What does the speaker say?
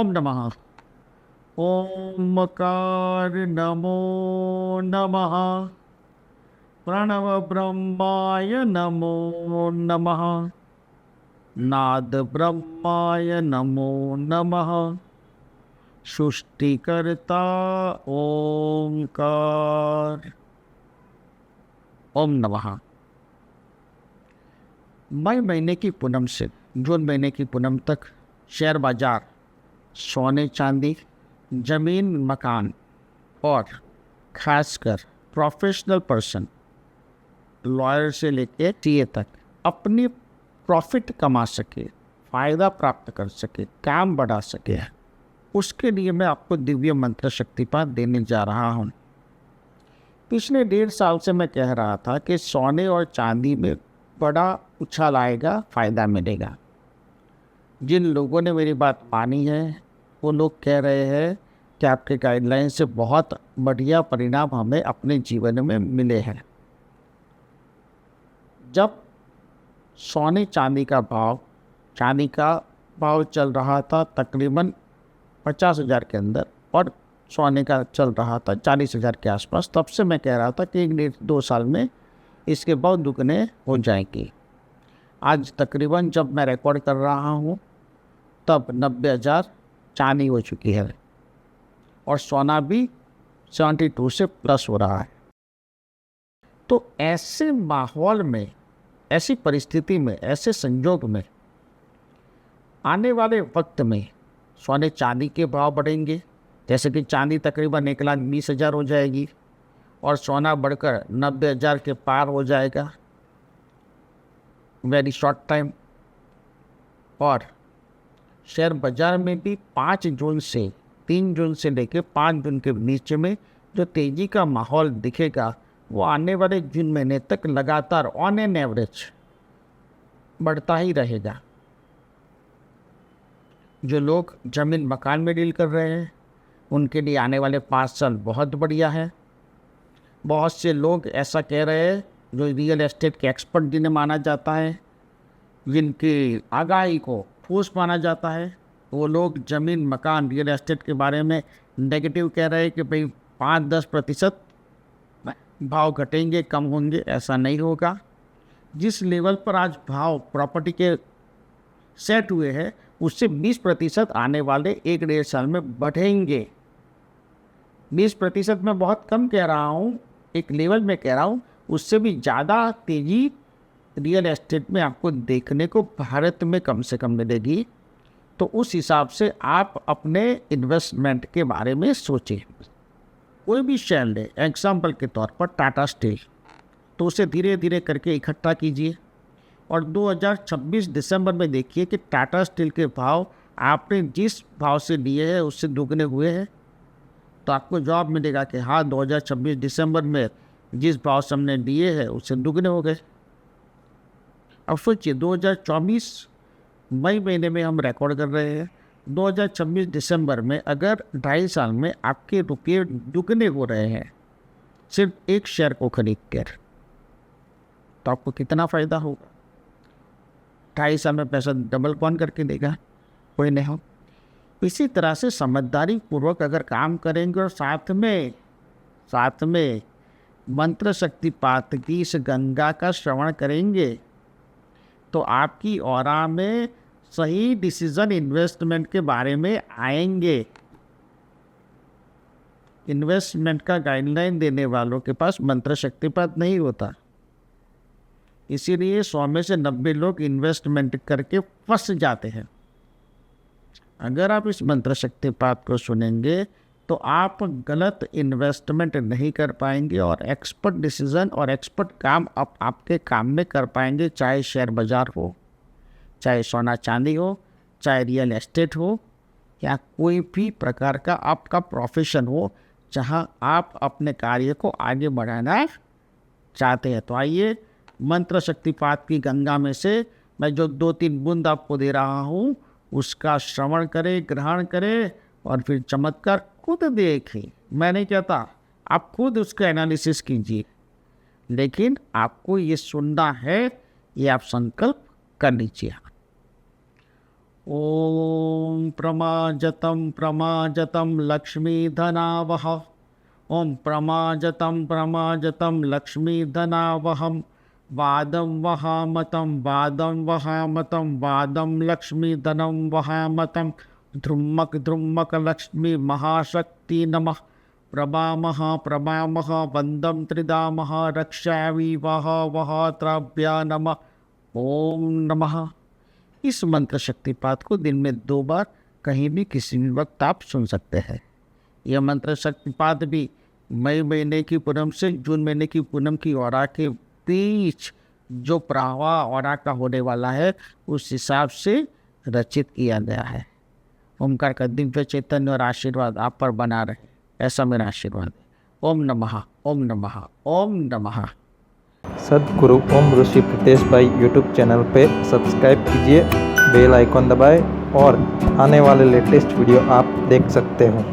ओम नमः। ओमकार नमो नमः। प्रणव ब्रह्माय नमो नमः। नाद ब्रह्माय नमो नमः। सृष्टिकर्ता ओंकार। ओम नमः। मई महीने की पूनम से जून महीने की पूनम तक शेयर बाजार, सोने चांदी, जमीन मकान और खासकर प्रोफेशनल पर्सन, लॉयर से लेके सीए तक अपनी प्रॉफिट कमा सके, फ़ायदा प्राप्त कर सके, काम बढ़ा सके, उसके लिए मैं आपको दिव्य मंत्र शक्तिपात देने जा रहा हूँ। पिछले 1.5 साल से मैं कह रहा था कि सोने और चांदी में बड़ा उछाल आएगा, फ़ायदा मिलेगा। जिन लोगों ने मेरी बात मानी है वो लोग कह रहे हैं कि आपके गाइडलाइन से बहुत बढ़िया परिणाम हमें अपने जीवन में मिले हैं। जब सोने चांदी का भाव चल रहा था तकरीबन 50,000 के अंदर और सोने का चल रहा था 40,000 के आसपास, तब से मैं कह रहा था कि 1-1.5-2 साल में इसके बहुत दुगने हो जाएंगे। आज तकरीबन जब मैं रिकॉर्ड कर रहा हूँ तब 90,000 चांदी हो चुकी है और सोना भी 72 से प्लस हो रहा है। तो ऐसे माहौल में, ऐसी परिस्थिति में, ऐसे संजोग में आने वाले वक्त में सोने चांदी के भाव बढ़ेंगे। जैसे कि चांदी तकरीबन 1,20,000 हो जाएगी और सोना बढ़कर 90,000 के पार हो जाएगा वेरी शॉर्ट टाइम। और शेयर बाजार में भी 5 जून से 3 जून से लेकर 5 जून के बीच में जो तेज़ी का माहौल दिखेगा वो आने वाले जून महीने तक लगातार ऑन एन एवरेज बढ़ता ही रहेगा। जो लोग ज़मीन मकान में डील कर रहे हैं उनके लिए आने वाले 5 साल बहुत बढ़िया है। बहुत से लोग ऐसा कह रहे हैं जो रियल एस्टेट के एक्सपर्ट जिन्हें माना जाता है, जिनकी आगाही को ठोस माना जाता है, वो लोग ज़मीन मकान रियल एस्टेट के बारे में नेगेटिव कह रहे हैं कि भाई 5-10% भाव घटेंगे, कम होंगे। ऐसा नहीं होगा। जिस लेवल पर आज भाव प्रॉपर्टी के सेट हुए हैं उससे 20% आने वाले 1-1.5 साल में बढ़ेंगे। 20% मैं बहुत कम कह रहा हूँ, एक लेवल में कह रहा हूँ। उससे भी ज़्यादा तेज़ी रियल एस्टेट में आपको देखने को भारत में कम से कम मिलेगी। तो उस हिसाब से आप अपने इन्वेस्टमेंट के बारे में सोचें। कोई भी शेयर ले, एग्जाम्पल के तौर पर टाटा स्टील, तो उसे धीरे धीरे करके इकट्ठा कीजिए और 2026 दिसंबर में देखिए कि टाटा स्टील के भाव आपने जिस भाव से लिए हैं उससे दुगने हुए हैं। तो आपको जवाब मिलेगा कि हाँ, 2026 दिसंबर में जिस भाव से हमने लिए हैं उससे दुगने हो गए। अब सोचिए 2024 मई महीने में हम रिकॉर्ड कर रहे हैं, 2026 दिसंबर में अगर 2.5 साल में आपके रुपये दुगने हो रहे हैं सिर्फ एक शेयर को खरीद कर, तो आपको कितना फ़ायदा होगा। 2.5 साल में पैसा डबल कौन करके देगा? कोई नहीं हो। इसी तरह से समझदारी पूर्वक अगर काम करेंगे और साथ में मंत्र शक्तिपात की इस गंगा का श्रवण करेंगे तो आपकी ऑरा में सही डिसीजन इन्वेस्टमेंट के बारे में आएंगे। इन्वेस्टमेंट का गाइडलाइन देने वालों के पास मंत्र शक्तिपात नहीं होता, इसीलिए 100 में से 90 लोग इन्वेस्टमेंट करके फंस जाते हैं। अगर आप इस मंत्र शक्तिपात को सुनेंगे तो आप गलत इन्वेस्टमेंट नहीं कर पाएंगे और एक्सपर्ट डिसीजन और एक्सपर्ट काम आप आपके काम में कर पाएंगे। चाहे शेयर बाजार हो, चाहे सोना चांदी हो, चाहे रियल एस्टेट हो, या कोई भी प्रकार का आपका प्रोफेशन हो जहां आप अपने कार्य को आगे बढ़ाना चाहते हैं। तो आइए, मंत्र शक्तिपात की गंगा में से मैं जो 2-3 बूंद आपको दे रहा हूँ उसका श्रवण करें, ग्रहण करें और फिर चमत्कार खुद देखें। मैं नहीं कहता, आप खुद उसका एनालिसिस कीजिए, लेकिन आपको ये सुनना है, ये आप संकल्प कर लीजिए। ओम प्रमाजतं लक्ष्मीधनावह। ओम प्रमाजतं लक्ष्मीधनावहम। वादं वहामतं वादं लक्ष्मीधनं वहामतं। ध्रुमक लक्ष्मी महाशक्ति नमः। प्रभामः वंदं त्रिदामः। रक्षावि वह त्रभ्या नमः। ओम नमः। इस मंत्र शक्तिपात को दिन में 2 बार कहीं भी किसी भी वक्त आप सुन सकते हैं। यह मंत्र शक्तिपात भी मई महीने की पूनम से जून महीने की पूनम की औरा के बीच जो प्रवाह औरा का होने वाला है उस हिसाब से रचित किया गया है। ओमकार का दिव्य चैतन्य और आशीर्वाद आप पर बना रहे, ऐसा मेरा आशीर्वाद है। ओम नमः, ओम नमः, ओम नमः। सद्गुरु ओम ऋषि प्रीतेश भाई यूट्यूब चैनल पे सब्सक्राइब कीजिए, बेल आइकॉन दबाएं और आने वाले लेटेस्ट वीडियो आप देख सकते हो।